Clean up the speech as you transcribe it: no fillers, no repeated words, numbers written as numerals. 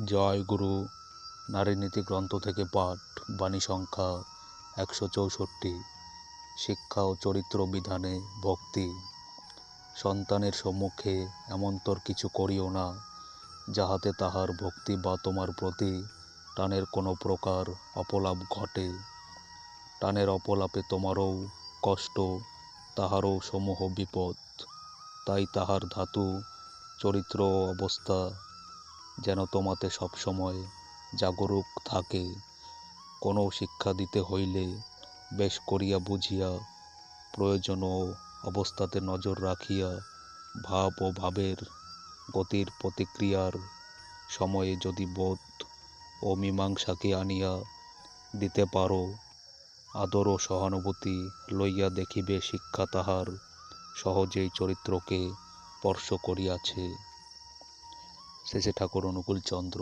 জয় গুরু নারীনীতি গ্রন্থ থেকে পাঠ। বাণী সংখ্যা 164। শিক্ষা ও চরিত্র বিধানে ভক্তি। সন্তানের সম্মুখে এমন্তর কিছু করিও না, যাহাতে তাহার ভক্তি বা তোমার প্রতি টানের কোনো প্রকার অপলাপ ঘটে। টানের অপলাপে তোমারও কষ্ট, তাহারও সমূহ বিপদ। তাই তাহার ধাতু, চরিত্র ও অবস্থা যেন তোমাতে সবসময় জাগরুক থাকে। কোনো শিক্ষা দিতে হইলে বেশ করিয়া বুঝিয়া, প্রয়োজন ও অবস্থাতে নজর রাখিয়া, ভাব ও ভাবের গতির প্রতিক্রিয়ার সময়ে যদি বোধ ও মীমাংসাকে আনিয়া দিতে পারো, আদর ও সহানুভূতি লইয়া দেখিবে শিক্ষা তাহার সহজেই চরিত্রকে স্পর্শ করিয়াছে। শেষে ঠাকুর অনুকূলচন্দ্র।